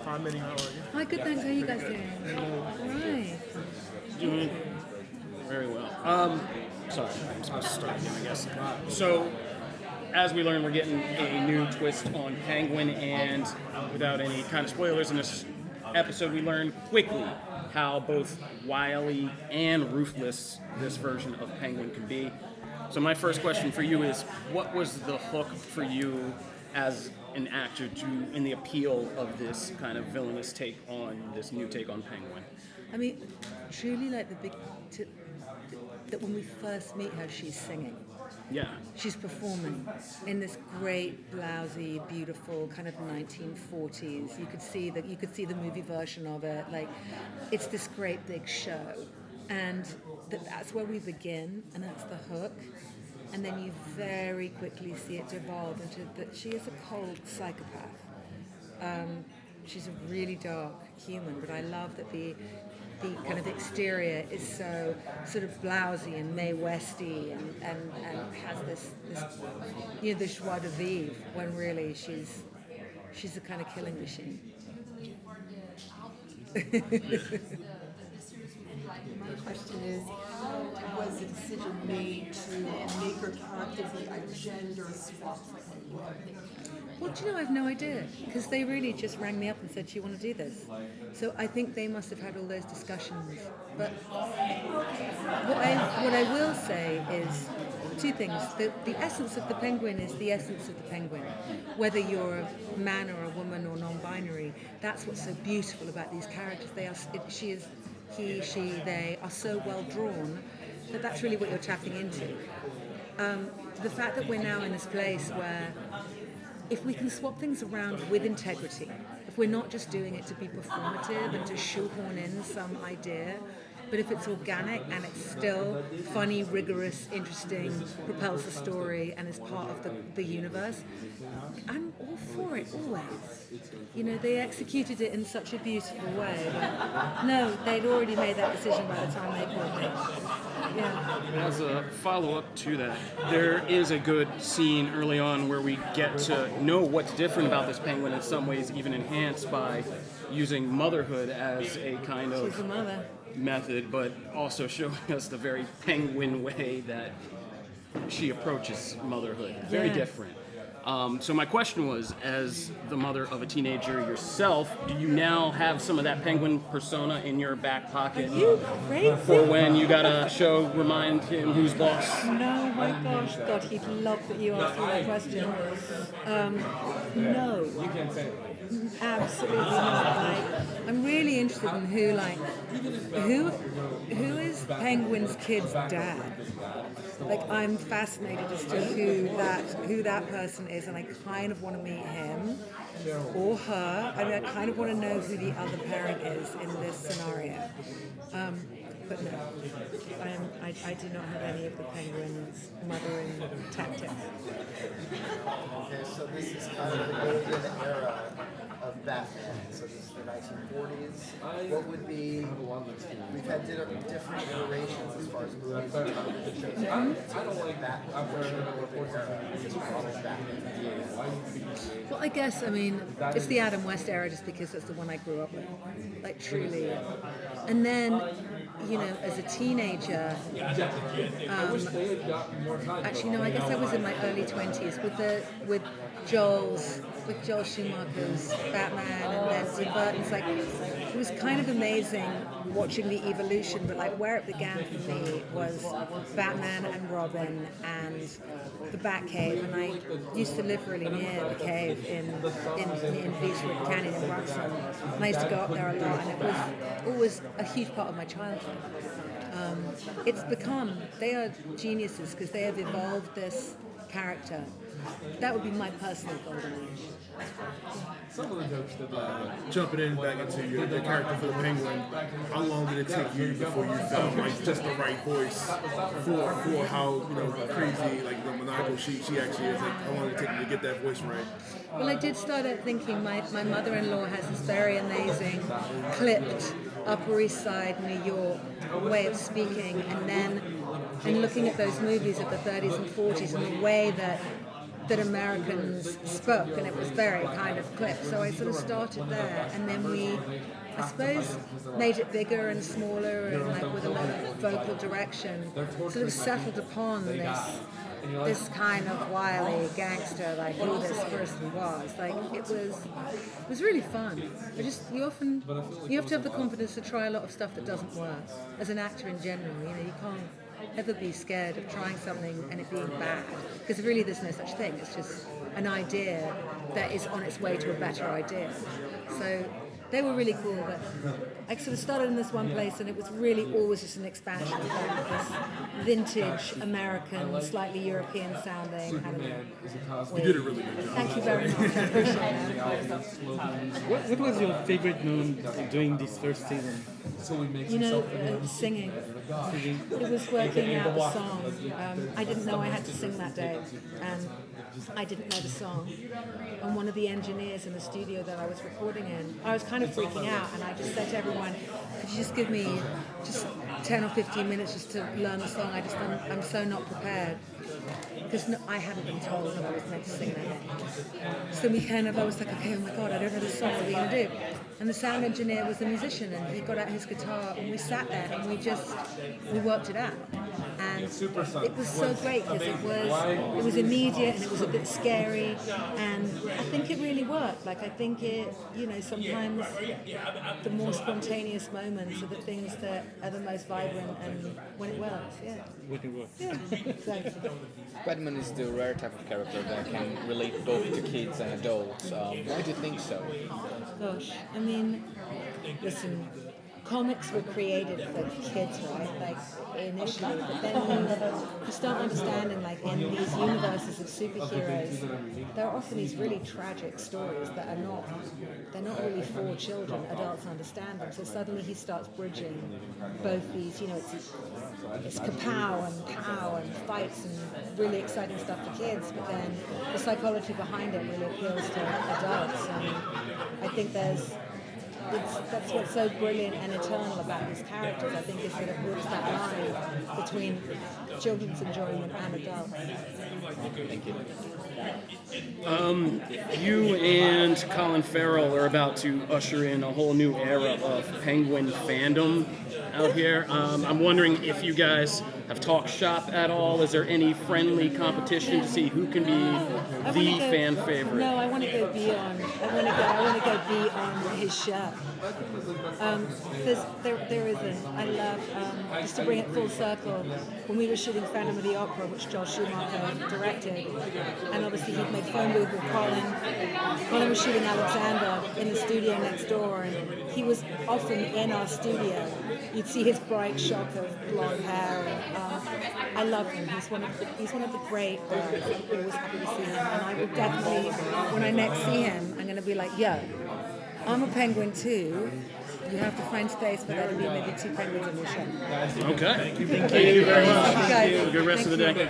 Hi, Minnie. How are you? Hi, good, thanks. How are you guys doing? All right. Doing very well. Sorry, I'm supposed to start again, I guess. So, as we learn, we're getting a new twist on Penguin, and without any kind of spoilers in this episode, we learn quickly how both wily and ruthless this version of Penguin can be. So my first question for you is, what was the hook for you as an actor in the appeal of this kind of villainous take on this new take on Penguin? I mean, truly, like that when we first meet her, she's singing. Yeah. She's performing in this great, blousy, beautiful kind of 1940s. You could see the movie version of it. Like, it's this great big show, and that's where we begin, and that's the hook. And then you very quickly see it devolve into that she is a cold psychopath. She's a really dark human, but I love that the kind of exterior is so sort of blousy and Mae Westy and has this the joie de vivre, when really she's a kind of killing machine. My question is, how was the decision made to make her character be a gender swap? Well, do you know, I have no idea, because they really just rang me up and said, do you want to do this? So I think they must have had all those discussions. But what I will say is two things. The essence of the Penguin is the essence of the Penguin. Whether you're a man or a woman or non-binary, that's what's so beautiful about these characters. He, she, they are so well drawn that that's really what you're tapping into. The fact that we're now in this place where if we can swap things around with integrity, if we're not just doing it to be performative and to shoehorn in some idea, but if it's organic and it's still funny, rigorous, interesting, propels the story and is part of the universe, I'm all for it, always. You know, they executed it in such a beautiful way. But no, they'd already made that decision by the time they called me. Yeah. As a follow-up to that, there is a good scene early on where we get to know what's different about this Penguin, in some ways even enhanced by using motherhood as a kind of She's a mother. method, but also showing us the very Penguin way that she approaches motherhood. Very Yeah. different. So my question was, as the mother of a teenager yourself, do you now have some of that Penguin persona in your back pocket? Are you crazy? For when you gotta remind him who's boss? No, my gosh, God, he'd love that you asked me that question. No, absolutely not. I'm really interested in who is Penguin's kid's dad. Like, I'm fascinated as to who that person is, and I kind of want to meet him or her. I mean, I kind of want to know who the other parent is in this scenario. But no, I do not have any of the Penguin's mothering tactics. Okay, so this is kind of the golden era of Batman. So this is the 1940s. What would be? We've had different iterations as far as movies and television shows. Well, I guess, I mean, it's the Adam West era just because that's the one I grew up with, like, truly. And then, you know, as a teenager, actually, no, I guess I was in my early 20s with Joel Schumacher's Batman, and then Tim Burton's. Like, it was kind of amazing watching the evolution, but like where it began for me was Batman and Robin and the Batcave, and I used to live really near the cave in Beechwood Canyon in Bruxelles, and I used to go up there a lot, and it was always a huge part of my childhood. They are geniuses because they have evolved this character. That would be my personal golden age. Some of the jokes that jumping in back into your character for the Penguin, how long did it take you before you felt like just the right voice for how, you know, crazy, like the maniacal she actually is? Like, how long did it take you to get that voice right? Well, I did start out thinking my mother-in-law has this very amazing clipped Upper East Side, New York way of speaking, and looking at those movies of the 30s and 40s and the way that that Americans spoke, and it was very kind of clipped. So I sort of started there, and then we, I suppose, made it bigger and smaller, and like with a lot of vocal direction, sort of settled upon this kind of wily gangster, like who this person was. Like it was really fun. You have to have the confidence to try a lot of stuff that doesn't work. As an actor in general, you know, you can't ever be scared of trying something and it being bad, because really there's no such thing. It's just an idea that is on its way to a better idea. So they were really cool, but I sort of started in this one place, and it was really always just an expansion of this vintage American, slightly European sounding. I don't know. You did a really good job. Thank you very much. I appreciate that. What was your favorite moment during this first season? You know, singing. It was working out the song. I didn't know I had to sing that day, and I didn't know the song. And one of the engineers in the studio that I was recording in, I was kind of freaking out, and I just said to everyone, could you just give me just 10 or 15 minutes just to learn the song? I'm so not prepared. Because I hadn't been told that I was meant to sing that. So I was like, okay, oh my God, I don't know this song, what are we going to do? And the sound engineer was a musician, and he got out his guitar, and we sat there, and we worked it out. And it was so great, because it was immediate, and it was a bit scary, and I think it really worked. Like, I think it, you know, sometimes the more spontaneous moments are the things that are the most vibrant, and when it works, yeah. When it works. Yeah, exactly. Batman is the rare type of character that can relate both to kids and adults. Why do you think so? Gosh, I mean, listen, comics were created for kids, right? Like initially, but then you start understanding, like in these universes of superheroes, there are often these really tragic stories that they're not really for children. Adults understand them, so suddenly he starts bridging both these. You know, it's kapow and pow and fights and really exciting stuff for kids, but then the psychology behind it really appeals to adults. And I think that's what's so brilliant and eternal about these characters, I think, is that it walks that line between children's enjoyment and adults. Thank you. You and Colin Farrell are about to usher in a whole new era of Penguin fandom out here. I'm wondering if you guys have talked shop at all. Is there any friendly competition to see who can be the fan favorite? No, I want to go beyond. I want to go beyond his show. Because there isn't. I love, just to bring it full circle, when we were shooting Phantom of the Opera, which Joel Schumacher directed, and obviously he'd make phone booth with Colin. Colin was shooting Alexander in the studio next door, and he was often in our studio. You'd see his bright shock of blonde hair. And, I love him. He's one of the great guys. I'm always happy to see him, and I will definitely, when I next see him, I'm going to be like, yo, I'm a penguin too. You have to find space for there to be maybe 2 penguins in your show. Okay. Thank you very much. Thank you guys. Have a good rest of the day.